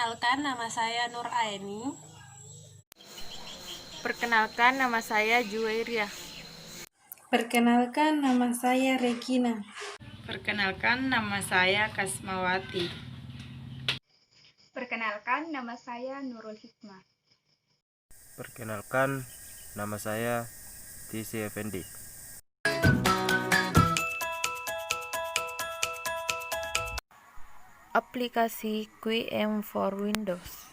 Perkenalkan, nama saya Nur Aini. Perkenalkan, nama saya Juwairia. Perkenalkan, nama saya Regina. Perkenalkan, nama saya Kasmawati. Perkenalkan, nama saya Nurul Hikmah. Perkenalkan, nama saya TC Effendi. Aplikasi QM for Windows.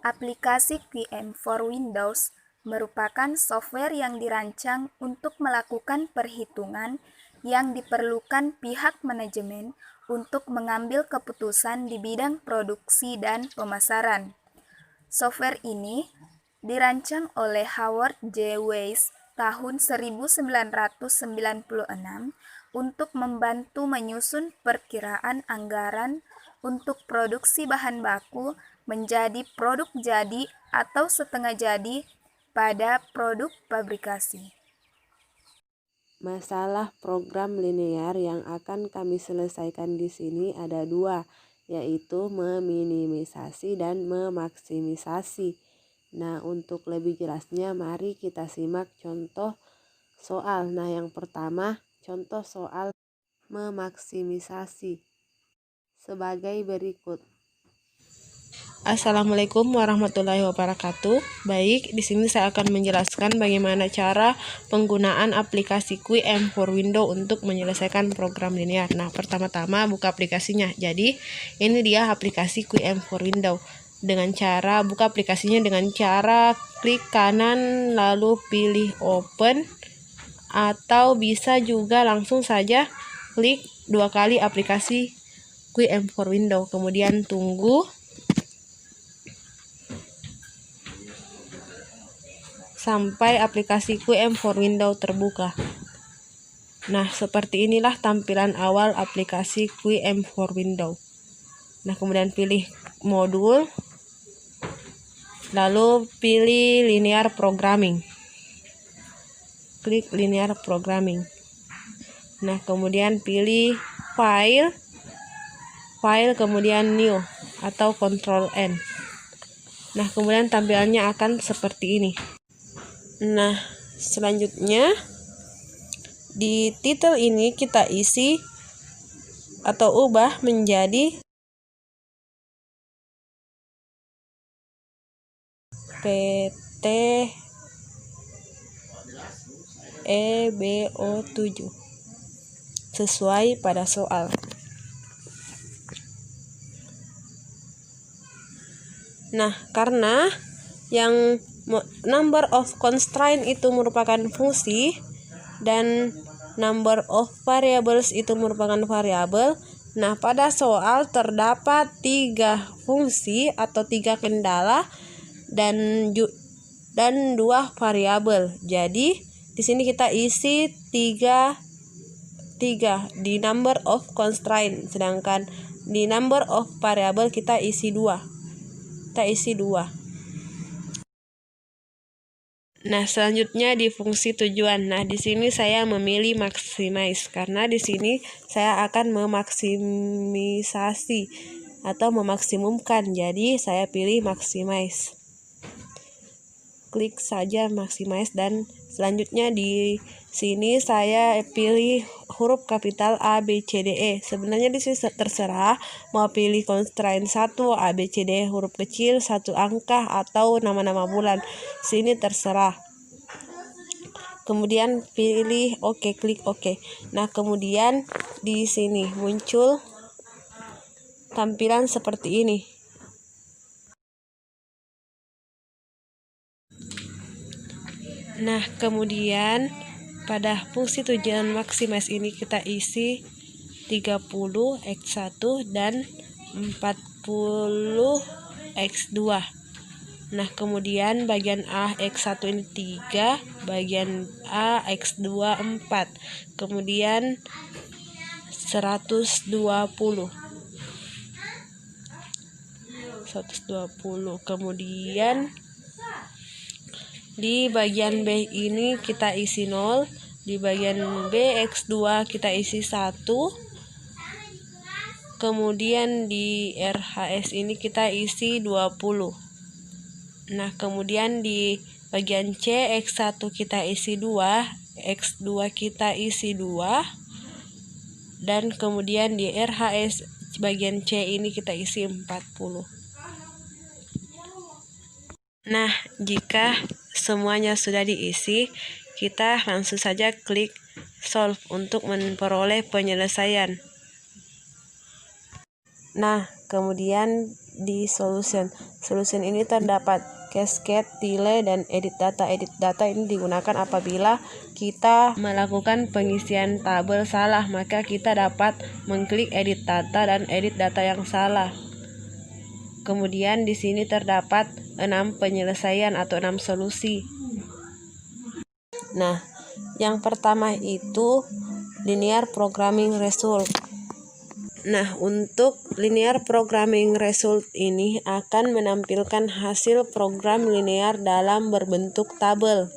Aplikasi QM for Windows merupakan software yang dirancang untuk melakukan perhitungan yang diperlukan pihak manajemen untuk mengambil keputusan di bidang produksi dan pemasaran. Software ini dirancang oleh Howard J. Weiss tahun 1996 untuk membantu menyusun perkiraan anggaran untuk produksi bahan baku menjadi produk jadi atau setengah jadi pada produk pabrikasi. Masalah program linear yang akan kami selesaikan di sini ada dua, yaitu meminimisasi dan memaksimisasi. Nah, untuk lebih jelasnya mari kita simak contoh soal. Nah, yang pertama, contoh soal memaksimisasi sebagai berikut. Assalamualaikum warahmatullahi wabarakatuh. Baik, di sini saya akan menjelaskan bagaimana cara penggunaan aplikasi QM for Windows untuk menyelesaikan program linear. Nah, pertama-tama buka aplikasinya. Jadi, ini dia aplikasi QM for Windows. Dengan cara buka aplikasinya dengan cara klik kanan lalu pilih open, atau bisa juga langsung saja klik 2 kali aplikasi QM for Windows, kemudian tunggu sampai aplikasi QM for Windows terbuka. Nah, seperti inilah tampilan awal aplikasi QM for Windows. Nah, kemudian pilih modul, lalu pilih linear programming. Klik linear programming. Nah, kemudian pilih file, kemudian new atau Ctrl N. Nah, kemudian tampilannya akan seperti ini. Nah, selanjutnya di titel ini kita isi atau ubah menjadi PT EBO7 sesuai pada soal. Nah, karena yang number of constraint itu merupakan fungsi dan number of variables itu merupakan variabel. Nah, pada soal terdapat 3 fungsi atau 3 kendala dan 2 variabel. Jadi, di sini kita isi 3 di number of constraint, sedangkan di number of variable kita isi 2. Nah, selanjutnya di fungsi tujuan. Nah, di sini saya memilih maximize karena di sini saya akan memaksimisasi atau memaksimumkan. Jadi, saya pilih maximize. Klik saja maximize dan selanjutnya di sini saya pilih huruf kapital A, B, C, D, E. Sebenarnya di sini terserah mau pilih constraint 1, A, B, C, D, huruf kecil, 1 angka atau nama-nama bulan. Sini terserah. Kemudian pilih OK, klik OK. Nah, kemudian di sini muncul tampilan seperti ini. Nah, kemudian pada fungsi tujuan maximize ini kita isi 30 X1 dan 40 X2. Nah, kemudian bagian A X1 ini 3, bagian A X2 4. Kemudian 120. Kemudian di bagian B ini kita isi 0, di bagian B X2 kita isi 1, kemudian di RHS ini kita isi 20. Nah, kemudian di bagian C, X1 kita isi 2, X2 kita isi 2, dan kemudian di RHS bagian C ini kita isi 40. Nah, jika semuanya sudah diisi, kita langsung saja klik solve untuk memperoleh penyelesaian. Nah, kemudian di solution ini terdapat cascade, delay, dan edit data. Edit data ini digunakan apabila kita melakukan pengisian tabel salah, maka kita dapat mengklik edit data dan edit data yang salah. Kemudian di sini terdapat 6 penyelesaian atau 6 solusi. Nah, yang pertama itu linear programming result. Nah, untuk linear programming result ini akan menampilkan hasil program linear dalam berbentuk tabel.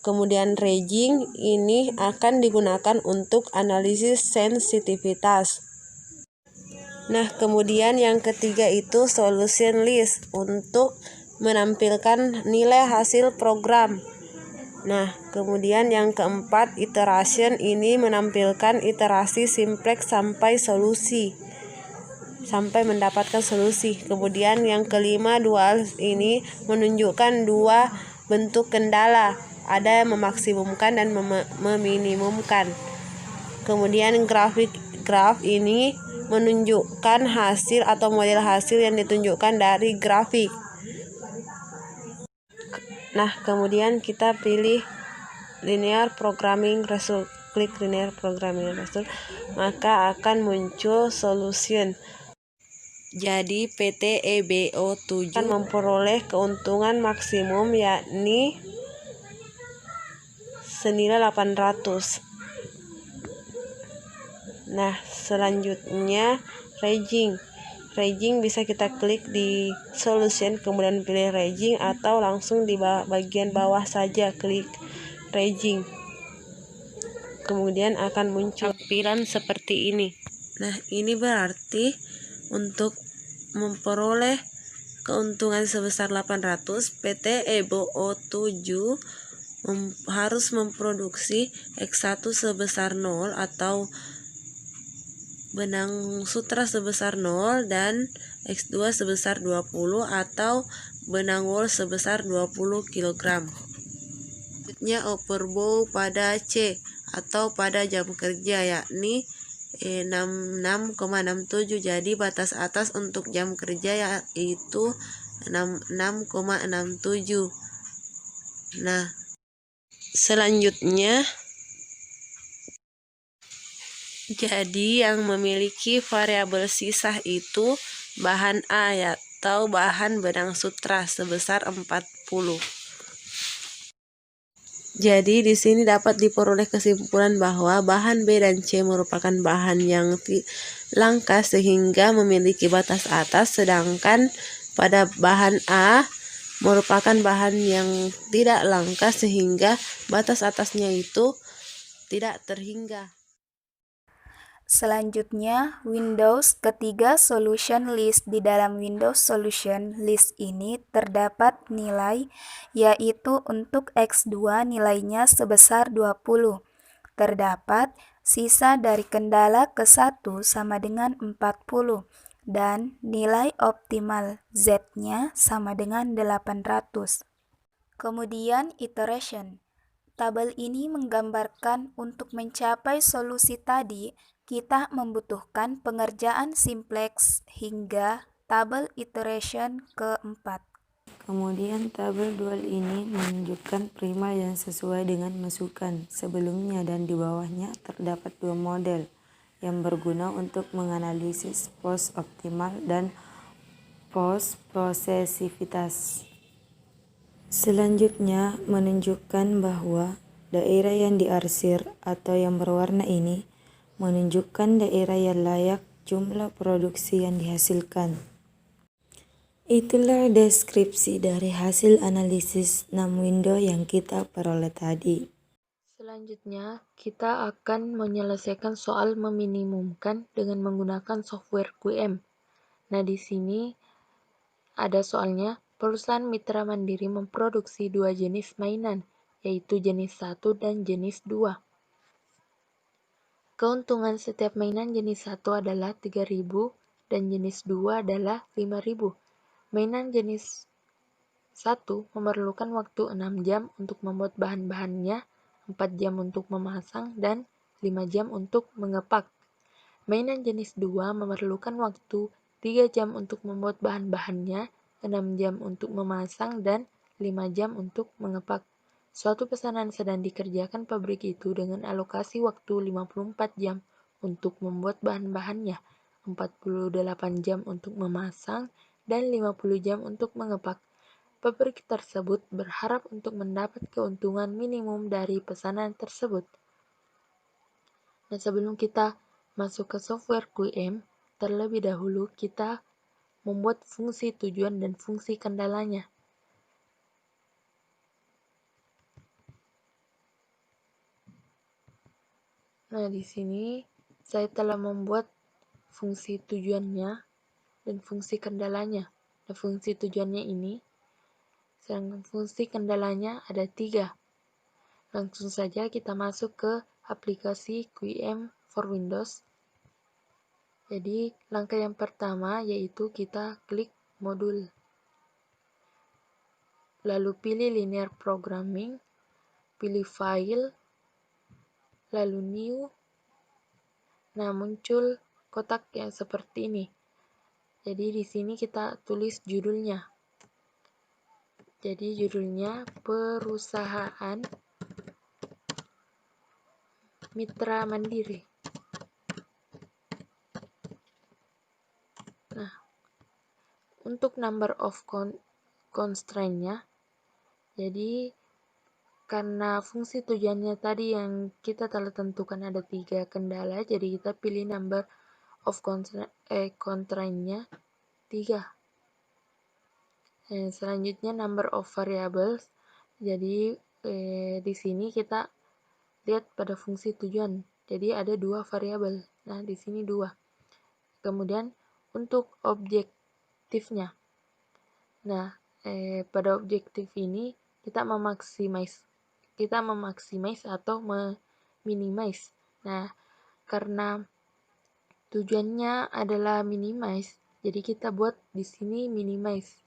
Kemudian ranging ini akan digunakan untuk analisis sensitivitas. Nah, kemudian yang ketiga itu solution list untuk menampilkan nilai hasil program. Nah, kemudian yang keempat iteration ini menampilkan iterasi simplex sampai mendapatkan solusi. Kemudian yang kelima dual ini menunjukkan dua bentuk kendala, ada yang memaksimumkan dan meminimumkan. Kemudian graph ini menunjukkan hasil atau model hasil yang ditunjukkan dari grafik. Nah, kemudian kita pilih linear programming result. Klik linear programming result, maka akan muncul solution. Jadi PT EBO 7 akan memperoleh keuntungan maksimum yakni senilai 800. Nah, selanjutnya ranging bisa kita klik di solution kemudian pilih ranging atau langsung di bagian bawah saja klik ranging. Kemudian akan muncul tampilan seperti ini. Nah, ini berarti untuk memperoleh keuntungan sebesar 800, PT EBO 7 harus memproduksi X1 sebesar 0 atau benang sutra sebesar 0 dan X2 sebesar 20 atau benang wol sebesar 20 kg. Selanjutnya overbow pada C atau pada jam kerja yakni 66,67. Jadi batas atas untuk jam kerja yaitu 66,67. Nah, selanjutnya jadi yang memiliki variabel sisa itu bahan A atau bahan benang sutra sebesar 40. Jadi di sini dapat diperoleh kesimpulan bahwa bahan B dan C merupakan bahan yang langka sehingga memiliki batas atas, sedangkan pada bahan A merupakan bahan yang tidak langka sehingga batas atasnya itu tidak terhingga. Selanjutnya, Windows ketiga solution list. Di dalam Windows solution list ini terdapat nilai, yaitu untuk X2 nilainya sebesar 20. Terdapat sisa dari kendala ke-1 sama dengan 40 dan nilai optimal Z-nya sama dengan 800. Kemudian iteration. Tabel ini menggambarkan untuk mencapai solusi tadi, kita membutuhkan pengerjaan simplex hingga tabel iteration keempat. Kemudian tabel dual ini menunjukkan prima yang sesuai dengan masukan sebelumnya dan di bawahnya terdapat dua model yang berguna untuk menganalisis post optimal dan post prosesivitas. Selanjutnya menunjukkan bahwa daerah yang diarsir atau yang berwarna ini menunjukkan daerah yang layak jumlah produksi yang dihasilkan. Itulah deskripsi dari hasil analisis 6 window yang kita peroleh tadi. Selanjutnya, kita akan menyelesaikan soal meminimumkan dengan menggunakan software QM. Nah, di sini ada soalnya, perusahaan mitra mandiri memproduksi dua jenis mainan, yaitu jenis 1 dan jenis 2. Keuntungan setiap mainan jenis 1 adalah 3.000 dan jenis 2 adalah 5.000. Mainan jenis 1 memerlukan waktu 6 jam untuk membuat bahan-bahannya, 4 jam untuk memasang, dan 5 jam untuk mengepak. Mainan jenis 2 memerlukan waktu 3 jam untuk membuat bahan-bahannya, 6 jam untuk memasang, dan 5 jam untuk mengepak. Suatu pesanan sedang dikerjakan pabrik itu dengan alokasi waktu 54 jam untuk membuat bahan-bahannya, 48 jam untuk memasang, dan 50 jam untuk mengepak. Pabrik tersebut berharap untuk mendapat keuntungan minimum dari pesanan tersebut. Nah, sebelum kita masuk ke software QM, terlebih dahulu kita membuat fungsi tujuan dan fungsi kendalanya. Nah, di sini saya telah membuat fungsi tujuannya dan fungsi kendalanya. Nah, fungsi tujuannya ini, sedangkan fungsi kendalanya ada 3. Langsung saja kita masuk ke aplikasi QM for Windows. Jadi, langkah yang pertama yaitu kita klik modul. Lalu pilih linear programming, pilih file, lalu new. Nah, muncul kotak yang seperti ini. Jadi, di sini kita tulis judulnya. Jadi, judulnya Perusahaan Mitra Mandiri. Nah, untuk number of constraint-nya, jadi karena fungsi tujuannya tadi yang kita telah tentukan ada 3 kendala, jadi kita pilih number of constraint-nya 3. Selanjutnya number of variables. Jadi di sini kita lihat pada fungsi tujuan. Jadi ada 2 variabel. Nah, di sini 2. Kemudian untuk objektifnya. Nah, pada objektif ini kita memaksimais atau meminimize. Nah, karena tujuannya adalah minimize, jadi kita buat di sini minimize.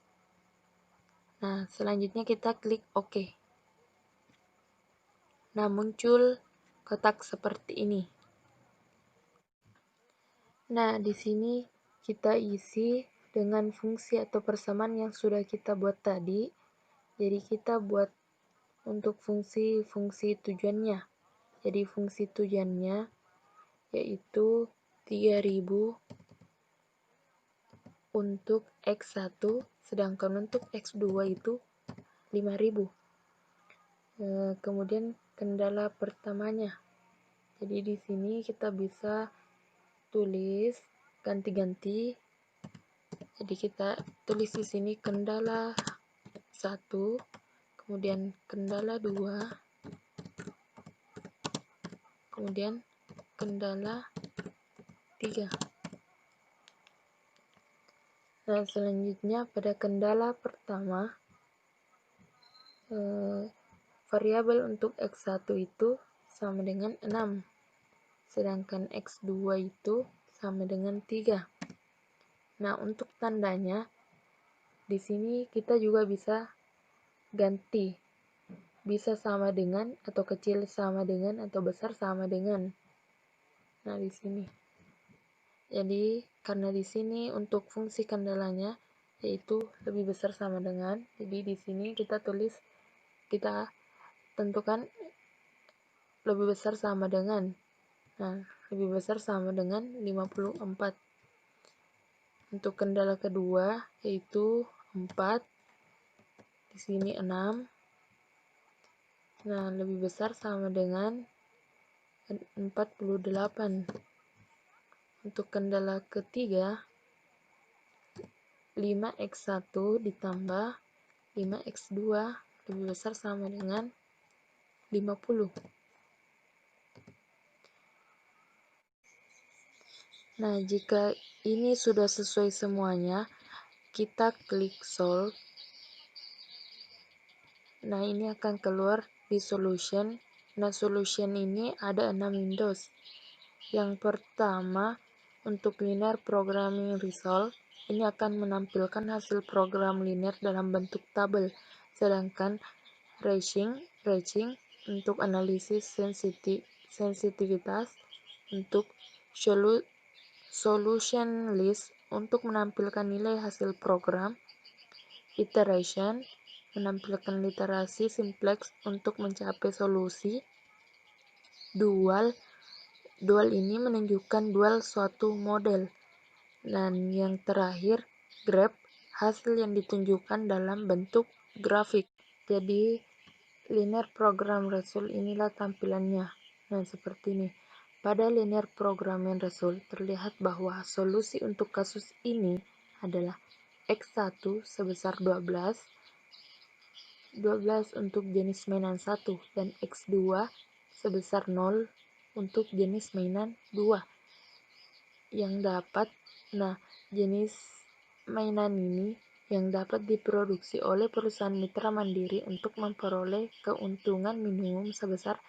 Nah, selanjutnya kita klik OK. Nah, muncul kotak seperti ini. Nah, di sini kita isi dengan fungsi atau persamaan yang sudah kita buat tadi. Jadi kita buat untuk fungsi tujuannya. Jadi fungsi tujuannya yaitu 3.000 untuk X1, sedangkan untuk X2 itu 5.000. Kemudian kendala pertamanya. Jadi di sini kita bisa tulis ganti-ganti. Jadi kita tulis di sini kendala 1, kemudian kendala 2, kemudian kendala 3. Nah, selanjutnya pada kendala pertama, variabel untuk X1 itu sama dengan 6, sedangkan X2 itu sama dengan 3. Nah, untuk tandanya, di sini kita juga bisa ganti. Bisa sama dengan, atau kecil sama dengan, atau besar sama dengan. Nah, di sini. Jadi, karena di sini untuk fungsi kendalanya yaitu lebih besar sama dengan, jadi di sini kita tentukan lebih besar sama dengan. Nah, lebih besar sama dengan 54. Untuk kendala kedua yaitu 4. Di sini 6. Nah, lebih besar sama dengan 48. Untuk kendala ketiga, 5x1 ditambah 5x2 lebih besar sama dengan 50. Nah, jika ini sudah sesuai semuanya, kita klik solve. Nah, ini akan keluar di solution. Nah, solution ini ada 6 windows. Yang pertama, untuk linear programming result, ini akan menampilkan hasil program linear dalam bentuk tabel. Sedangkan ranging untuk analisis sensitivitas, untuk solution list untuk menampilkan nilai hasil program, iteration menampilkan literasi simplex untuk mencapai solusi, dual ini menunjukkan dual suatu model, dan yang terakhir graph, hasil yang ditunjukkan dalam bentuk grafik. Jadi linear program result inilah tampilannya. Nah, seperti ini. Pada linear programming result terlihat bahwa solusi untuk kasus ini adalah X1 sebesar 12 untuk jenis mainan 1 dan X2 sebesar 0 untuk jenis mainan 2 yang dapat. Nah, jenis mainan ini yang dapat diproduksi oleh perusahaan mitra mandiri untuk memperoleh keuntungan minimum sebesar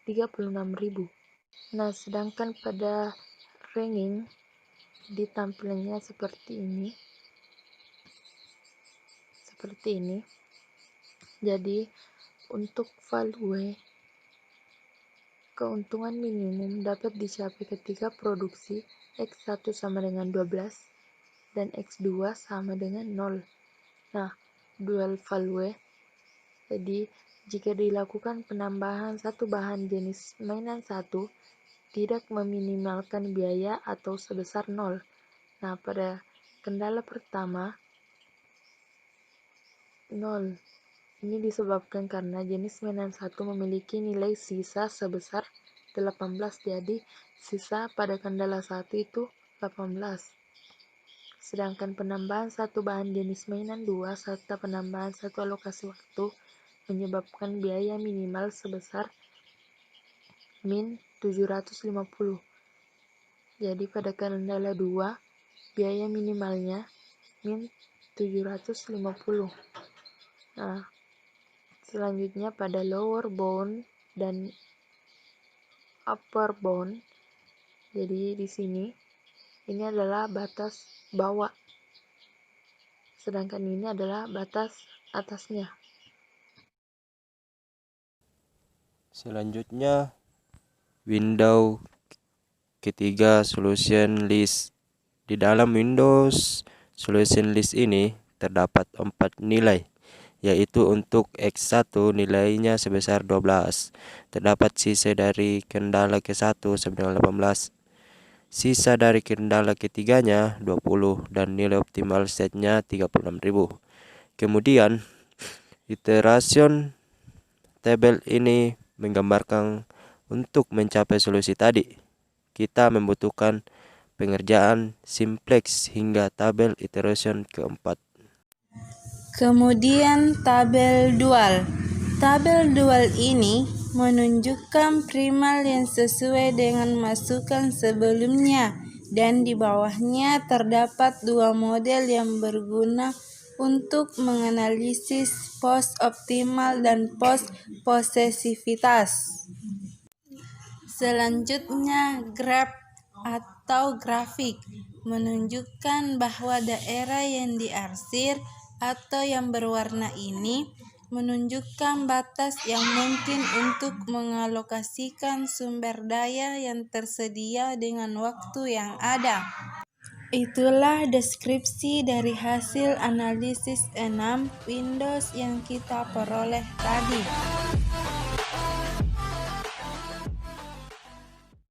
36.000. Nah, sedangkan pada ranking di tampilannya seperti ini. Jadi untuk value keuntungan minimum dapat dicapai ketika produksi X1 sama dengan 12 dan X2 sama dengan 0. Nah, dual value. Jadi jika dilakukan penambahan satu bahan jenis mainan 1, tidak meminimalkan biaya atau sebesar 0. Nah, pada kendala pertama 0. Ini disebabkan karena jenis mainan 1 memiliki nilai sisa sebesar 18, jadi sisa pada kendala 1 itu 18. Sedangkan penambahan satu bahan jenis mainan 2 serta penambahan satu alokasi waktu menyebabkan biaya minimal sebesar min 750. Jadi pada kendala 2, biaya minimalnya min 750. Nah, selanjutnya pada lower bound dan upper bound. Jadi di sini ini adalah batas bawah, sedangkan ini adalah batas atasnya. Selanjutnya, window ketiga solution list. Di dalam Windows solution list ini terdapat 4 nilai, yaitu untuk X1 nilainya sebesar 12. Terdapat sisa dari kendala ke-1 sampai dengan 18. Sisa dari kendala ketiganya 20 dan nilai optimal setnya 36.000. Kemudian iteration tabel ini menggambarkan untuk mencapai solusi tadi kita membutuhkan pengerjaan simplex hingga tabel iteration keempat. Kemudian tabel dual. Tabel dual ini menunjukkan primal yang sesuai dengan masukan sebelumnya, dan di bawahnya terdapat dua model yang berguna untuk menganalisis post optimal dan post posesivitas. Selanjutnya, graph atau grafik menunjukkan bahwa daerah yang diarsir atau yang berwarna ini menunjukkan batas yang mungkin untuk mengalokasikan sumber daya yang tersedia dengan waktu yang ada. Itulah deskripsi dari hasil analisis 6 Windows yang kita peroleh tadi.